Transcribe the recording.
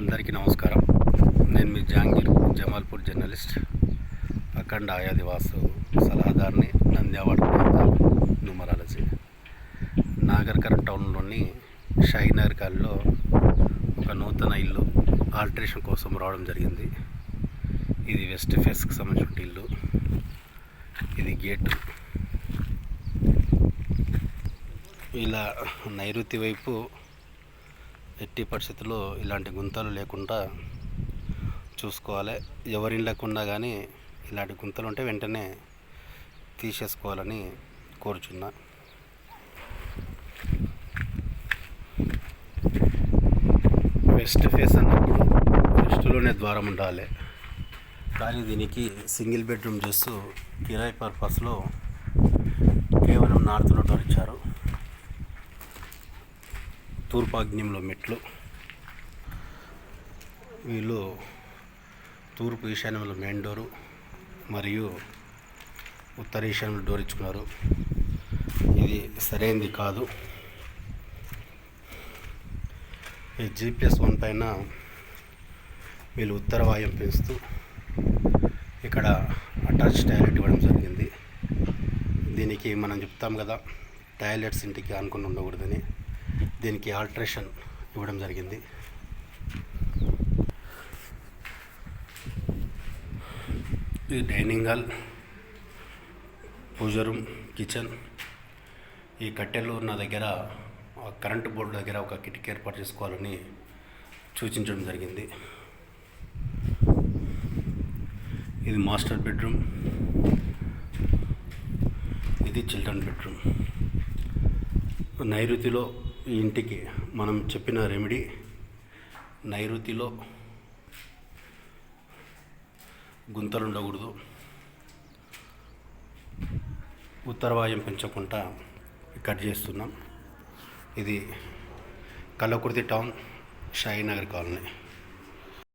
అందరికీ నమస్కారం. నేను మీ జహాంగీర్, జమాల్పూర్ జర్నలిస్ట్, అఖండ ఆయాదివాసు సలహాదారుని, నంద్యావాడ న్యూమరాలజీ. నాగర్కర్ టౌన్లోని షాహీనగర్ కాలనీలో ఒక నూతన ఇల్లు ఆల్టరేషన్ కోసం రావడం జరిగింది. ఇది వెస్ట్ ఫేస్కి సంబంధించిన ఇల్లు. ఇది గేటు. ఇలా నైరుతి వైపు ఎట్టి పరిస్థితుల్లో ఇలాంటి గుంతలు లేకుండా చూసుకోవాలి. ఎవరిళ్ళకున్నా కానీ ఇలాంటి గుంతలు ఉంటే వెంటనే తీసేసుకోవాలని కోరుచున్నా. వెస్ట్ ఫేస్ అన్నప్పుడు వెస్ట్లోనే ద్వారం ఉండాలి, కానీ దీనికి సింగిల్ బెడ్రూమ్ చేస్తూ కిరాయి పర్పస్లో కేవలం నార్త్లో డోర్ ఇచ్చారు. తూర్పాగ్న్యంలో మెట్లు. వీళ్ళు తూర్పు ఈశాన్యంలో మెయిన్ డోరు మరియు ఉత్తర ఈశాన్యంలో డోర్ ఇచ్చుకున్నారు. ఇది సరైనది కాదు. ఈ G+1 పైన వీళ్ళు ఉత్తర వాయుం పెంచుతూ ఇక్కడ అటాచ్ టాయిలెట్ ఇవ్వడం జరిగింది. దీనికి మనం చెప్తాం కదా, టాయిలెట్స్ ఇంటికి అనుకుని ఉండకూడదని. దీనికి ఆల్టరేషన్ ఇవ్వడం జరిగింది. ఇది డైనింగ్ హాల్, పూజ రూమ్, కిచెన్. ఈ కట్టెలు నా దగ్గర కరెంటు బోర్డు దగ్గర ఒక కిటికీ ఏర్పాటు చేసుకోవాలని సూచించడం జరిగింది. ఇది మాస్టర్ బెడ్రూమ్, ఇది చిల్డ్రన్ బెడ్రూమ్. నైరుతిలో ఈ ఇంటికి మనం చెప్పిన రెమెడీ, నైరుతిలో గుంతలు ఉండకూడదు, ఉత్తర వాయుం పెంచకుండా కట్ చేస్తున్నాం. ఇది కల్లకుర్తి టౌన్, షాహీనగర్ కాలనీ.